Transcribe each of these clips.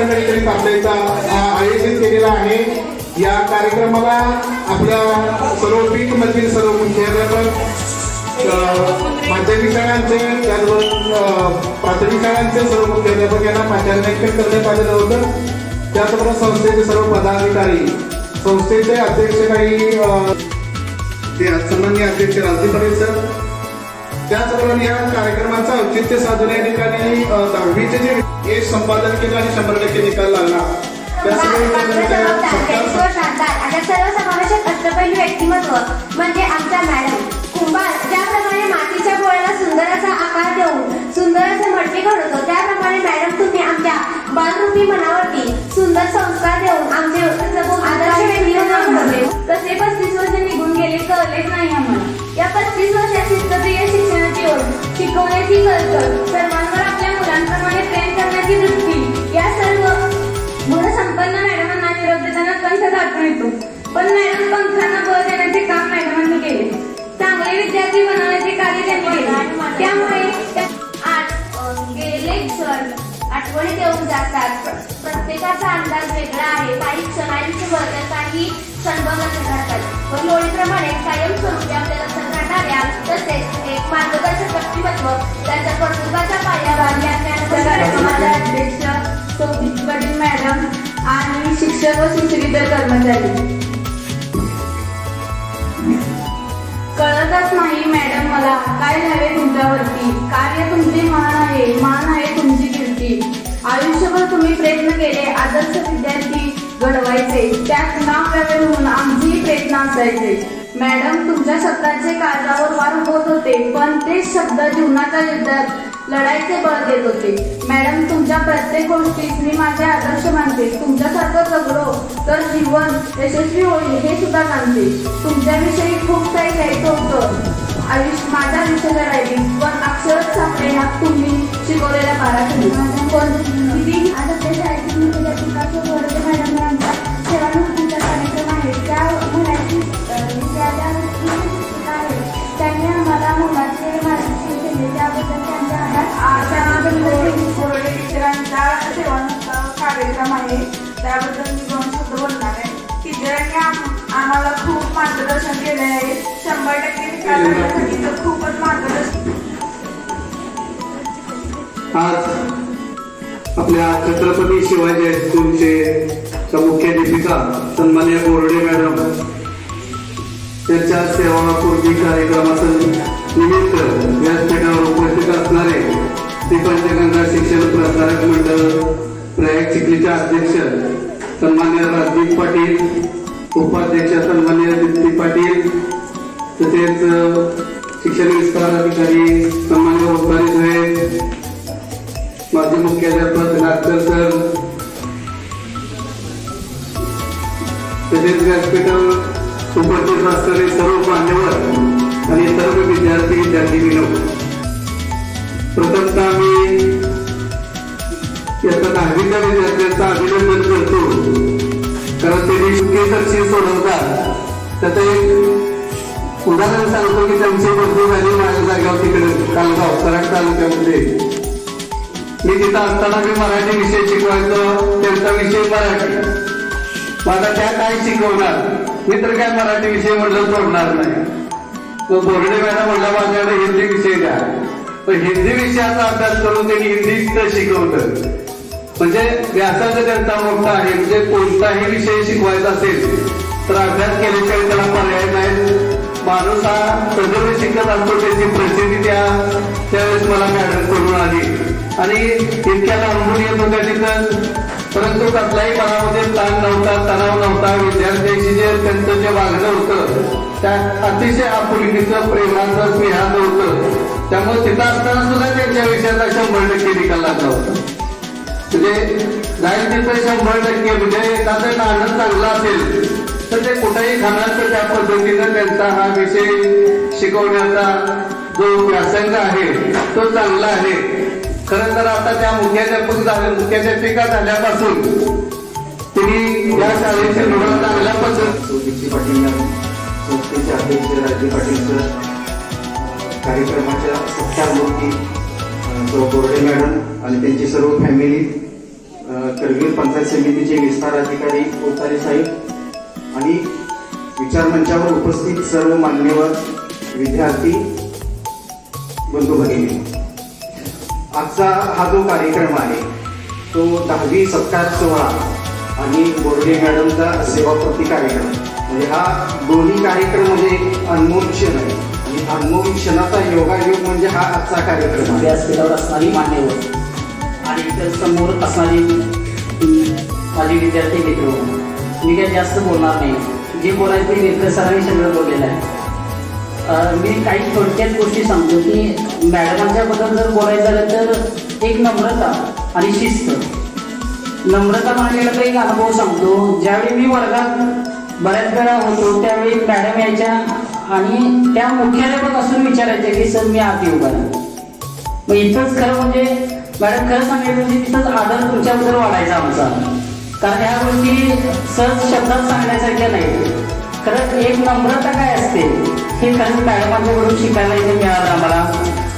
मंडळीकडे आपल्या आयोजित केलेला आहे। या कार्यक्रमाला आपल्या सर्व पीठ मधील सर्व मुख्याध्यापक, माध्यमिक शाळांचे, त्याचबरोबर प्राथमिक शाळांचे सर्व मुख्याध्यापक यांना मार्गदर्शन करण्यात आलेलं होतं। त्याचबरोबर संस्थेचे सर्व पदाधिकारी, संस्थेचे अध्यक्ष काही सन्माननीय अध्यक्ष राजदीप पाटील सर, त्याचबरोबर या कार्यक्रमाचं औचित्य साधून या ठिकाणी 10वीचे जे यश संपादन केलं आणि 100% निकाल लागला सर्वसमावेशक अष्टपैलू व्यक्तिमत्व म्हणजे आमच्या मॅडम कुंभार। ज्याप्रमाणे मातीच्या गोळ्याला सुंदर असा आकार देऊन सुंदर असे मटके घडवतो, त्याप्रमाणे मॅडम तुम्ही आमच्या बालरूपी मनावरती सुंदर संस्कार देऊन आमचे आदर्श व्यक्तिमत्व घडवले। तसे 35 वर्ष निघून गेले कळलेच नाही आम्हाला। या 35 वर्षात शिस्तप्रिय शिक्षणाची ओढ, शिकवण्याची कल्चर, सर्वांवर आपल्या मुलांप्रमाणे प्रेम करण्याची वृत्ती, या सर्व गुणसंपन्न मॅडमांना निरोप देताना कंठ दाटून येतो। पण मॅडम पंखांना बळ देण्याचे काम मॅडमांनी केले, चांगले विद्यार्थी बनवण्याचे कार्य त्यांनी केले। त्यामुळे आज गेलेले क्षण आठवणीत येऊन जातात। प्रत्येकाचा अंदाज वेगळा आहे, काही क्षण आयुष्य बदलतात, काही क्षण बदलत राहतात, पण लोळीप्रमाणे कायमस्वरूपी आपल्या लक्षात राहणाऱ्या तसेच एक मार्गदर्शक व्यक्तिमत्व त्यांच्या कर्तृत्वाच्या पायावर या अध्यक्ष पाटील मॅडम आणि शिक्षक व शिक्षकेतर कर्मचारी। कळतच नाही मॅडम मला काय झाले तुमच्यावरती, कार्य तुमचे महान आहे तुमची कीर्ती। आयुष्यभर तुम्ही प्रयत्न केले आदर्श विद्यार्थी घडवायचे, त्यात नाव व्यावे म्हणून आमचेही प्रयत्न असायचे। मॅडम तुमच्या शब्दाचे काळजावर वार होत होते, पण ते शब्द जीवनाच्या युद्धात लढाईचे बळ देत होते। मॅडम तुमच्या प्रत्येक गोष्टीत मी माझे आदर्श मानते, तुमच्यासारखं जगलो तर जीवन यशस्वी होईल हे सुद्धा जाणते। तुमच्याविषयी खूप काही घ्यायचं होतं, माझ्या आयुष्य लढायची, पण अक्षरच सापडे ह्या तुम्ही शिकवलेल्या बाराखडी। मॅडम सेवानिवृत्तीचा कार्यक्रम आहे, त्या मुलाची त्यांनी आम्हाला मुलाचे मार्गदर्शन केले, त्याबद्दल त्यांचा कोरडे टीचरांचा सेवानिवृत्तीचा कार्यक्रम आहे, त्याबद्दल मी 2 शब्द बोलणार आहे। टीचरांनी आम्हाला खूप मार्गदर्शन केले आहे, 100% निकाल लागण्यासाठी तर खूपच मार्गदर्शन। आज आपल्या छत्रपती शिवाजी हायस्कूलचे मुख्याध्यापिका सन्माननीय बोर्डे मॅडम त्यांच्या सेवापूर्ती कार्यक्रमाचं निमित्त व्यासपीठावर उपस्थित असणारे श्री पंचगंगा शिक्षण प्रसारक मंडळ प्रयाग चिखलीचे अध्यक्ष सन्माननीय राजदीप पाटील, उपाध्यक्ष सन्माननीय दीप्ती पाटील, तसेच शिक्षण विस्तार अधिकारी सन्माननीय ओंकारी साहेब, माजी मुख्याध्यापक नागकर सर, तसेच व्यासपीठावर उपस्थित असणारे सर्व मान्यवर आणि सर्व विद्यार्थी प्रथमतः मी इयत्ता 10वीच्या विद्यार्थ्यांचं अभिनंदन करतो, कारण त्यांनी सुखी सोडवतात। त्याचं एक उदाहरण सांगतो की त्यांची बदली झाली माझ्या जागेवर तिकडे कालगाव कराड तालुक्यामध्ये। मी तिथं असताना मी मराठी विषय शिकवायचो, त्यांचा विषय मराठी। मला त्या काय शिकवणार, मी तर काय मराठी विषय म्हणलं सोडणार नाही। तो बोर्डे मॅडम म्हणला माझ्याकडे हिंदी विषय द्या, पण हिंदी विषयाचा अभ्यास करून त्यांनी हिंदीच शिकवलं। म्हणजे व्यासाचा त्यांचा मोठा आहे, म्हणजे कोणताही विषय शिकवायचा असेल तर अभ्यास केल्याशिवाय त्याला पर्याय नाही। माणूस हा सदैव शिकत असतो, त्याची प्रसिद्धी त्यावेळेस मला मॅडम करून आली आणि इतक्या लांबून येत होत्या तिथं, परंतु कसलाही मनामध्ये ताण नव्हता, तणाव नव्हता। विद्यार्थ्यांशी जे त्यांचं जे वागणं होतं त्या अतिशय आपुलकीचं, प्रेमाचं, स्नेहाचं होतं। त्यामुळे तिथं असताना सुद्धा त्यांच्या विषयाचा 100% निकाल लागला होता। म्हणजे जाईल तिथं 100% म्हणजे एखादं नाणं चांगलं असेल तर ते कुठेही खाणार, तर त्या पद्धतीनं त्यांचा हा विषय शिकवण्याचा जो व्यासंग आहे तो चांगला आहे। खरं तर आता त्या मुख्याध्यापिका झाल्यापासून त्यांनी या शाळेची निवड चांगल्या पद्धतीने पाटील संस्थेचे अध्यक्ष राजदीप पाटील सर, कार्यक्रमाच्या मुख्य बोर्डे मॅडम आणि त्यांची सर्व फॅमिली, करवीर पंचायत समितीचे विस्तार अधिकारी कोतारी साहेब आणि विचार मंचावर उपस्थित सर्व मान्यवर विद्यार्थी बंधू भगिनी, आजचा हा जो कार्यक्रम आहे तो 10वी सत्कार सोहळा आणि बोर्डे मॅडमचा सेवापूर्ती कार्यक्रम म्हणजे हा दोन्ही कार्यक्रम म्हणजे एक अनमोल क्षण आहे आणि अनमोल क्षणाचा योगायोग म्हणजे हा आजचा कार्यक्रम आहे. व्यासपीठावर असणारी मान्यवर आणि इतर समोर असणारी माझी विद्यार्थी मित्र, मी काही जास्त बोलणार नाही. जे बोलायचं ते विरकर सरांनी सगळं बोललेलं आहे. मी काही थोडक्यात गोष्टी सांगतो की मॅडमांच्या बद्दल जर बोलायचं झालं तर एक नम्रता आणि शिस्त. नम्रता म्हणायला तर एक अनुभव सांगतो. ज्यावेळी मी वर्गात बऱ्याच वेळा होतो त्यावेळी मॅडम यायच्या आणि त्या मुख्याध्यापक असून विचारायच्या की सर मी आत येऊ का. मग इथंच खरं म्हणजे मॅडम खरं सांगायचं म्हणजे तिथंच आदर तुमच्याबद्दल वाढायचा आमचा. कारण ह्या गोष्टी सहज शब्दात सांगण्यासारख्या नाही. खरं एक नम्रता काय असते हे खरंच मॅडमांच्याकडून शिकायला इथे मिळालं आम्हाला.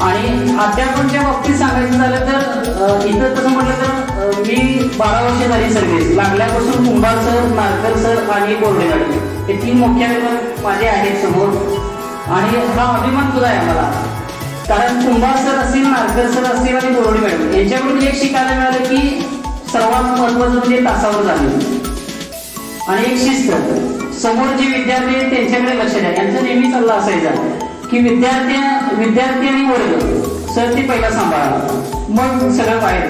आणि अध्यापनाच्या बाबतीत सांगायचं झालं तर इथं तसं म्हटलं तर मी 12 वर्ष झाली सर्व्हिस. लागल्यापासून कुंभार सर, नारकर सर आणि बोर्डे मॅडम हे 3 मुख्याध्यापक माझे आहेत समोर. आणि हा अभिमान सुद्धा आहे आम्हाला. कारण कुंभार सर असतील, नारकर सर असतील आणि बोर्डे मॅडम यांच्याकडून एक शिकायला मिळालं की सर्वात महत्वाचं म्हणजे तासावर जाणे आणि एक शिस्त. समोर जे विद्यार्थी आहेत त्यांच्याकडे लक्ष द्या. यांचा नेहमी सल्ला असायचा की विद्यार्थी आणि वर्ग सर ते पहिला सांभाळा, मग सगळं बाहेर.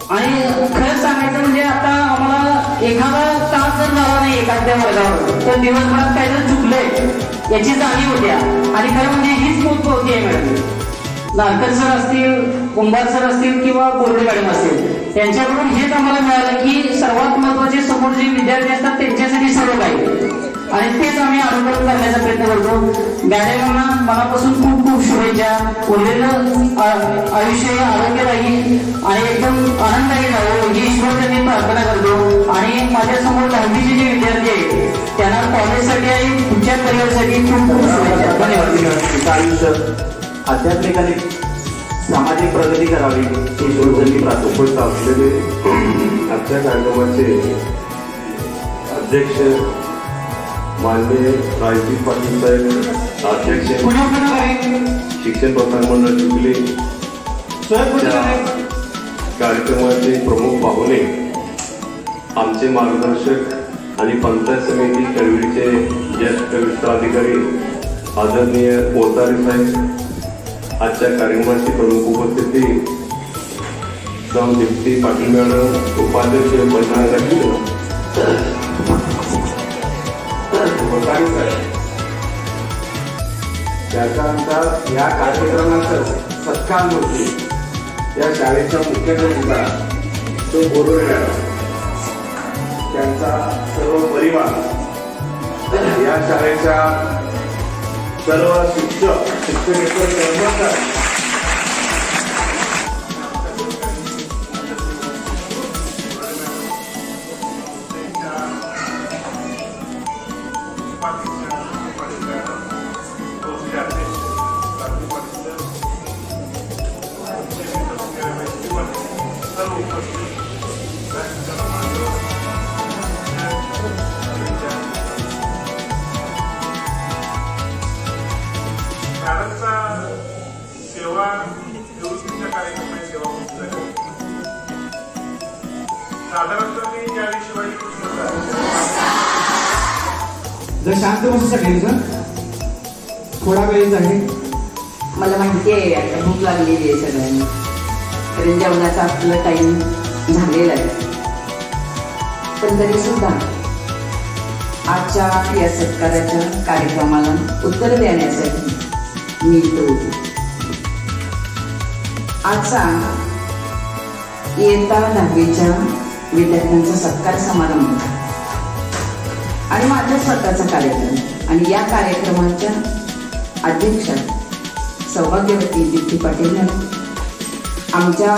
आणि खरंच सांगायचं म्हणजे आता आम्हाला एखादा तास जर झाला नाही एखाद्या वर्गावर तर दिवसभरात काय जर चुकलंय याची जाणीव होत्या. आणि खरं म्हणजे हीच पोहोचती आहे मॅडम. नारकर सर असतील, कुंभार सर असतील किंवा बोर्डे मॅडम असतील त्यांच्याकडून हेच आम्हाला मिळालं की सर्वात महत्वाचे समोर जे विद्यार्थी असतात त्यांच्यासाठी सर्व काही. आणि तेच आम्ही अनुकरण करण्याचा प्रयत्न करतो. मॅडमांना मनापासून खूप खूप शुभेच्छा. उरलेलं आयुष्य आरोग्यदायी आणि एकदम आनंददायी जावं ही ईश्वरांनी प्रार्थना करतो. आणि माझ्यासमोर 10वीचे जे विद्यार्थी आहेत त्यांना कॉलेजसाठी आणि पुढच्या करिअरसाठी खूप खूप शुभेच्छा. धन्यवाद. आयुष्य आध्यात्मिक आणि सामाजिक प्रगती करावी ही ईश्वरांनी प्रार्थना. उपस्थित असलेले आजच्या कार्यक्रमाचे अध्यक्ष माननीय राजदीप पाटील साहेब, अध्यक्ष शिक्षण प्रसार मंडळ चिखली, कार्यक्रमाचे प्रमुख पाहुणे, आमचे मार्गदर्शक आणि पंचायत समिती करवीरचे ज्येष्ठ विस्ताराधिकारी आदरणीय कोतारी साहेब, आजच्या कार्यक्रमाची प्रमुख उपस्थिती सौ दीप्ती पाटील मॅडम, उपाध्यक्ष बनणाऱ्या त्याच्यानंतर या कार्यक्रमाचं सत्कार मूर्ती या शाळेच्या मुख्याध्यापिका तो बोर्डे मॅडम, त्यांचा सर्व परिवार, या शाळेच्या सर्व शिक्षक, शिक्षकेतर कर्मचारी, जर शांत बसू शकेल सर, थोडा वेळ आहे. मला माहिती आहे आता भूक लागलेली आहे सगळ्यांनी, कारण जेवणाचा आपलं टाइम झालेला आहे. पण तरी सुद्धा आजच्या या सत्काराच्या कार्यक्रमाला उत्तर देण्यासाठी मी इथं होते. आजचा इयत्ता 10वीच्या विद्यार्थ्यांचा सत्कार समारंभ आणि माझा स्वतःचा कार्यक्रम आणि या कार्यक्रमाच्या अध्यक्षा सौभाग्यवती दीप्ती पाटील मॅडम, आमच्या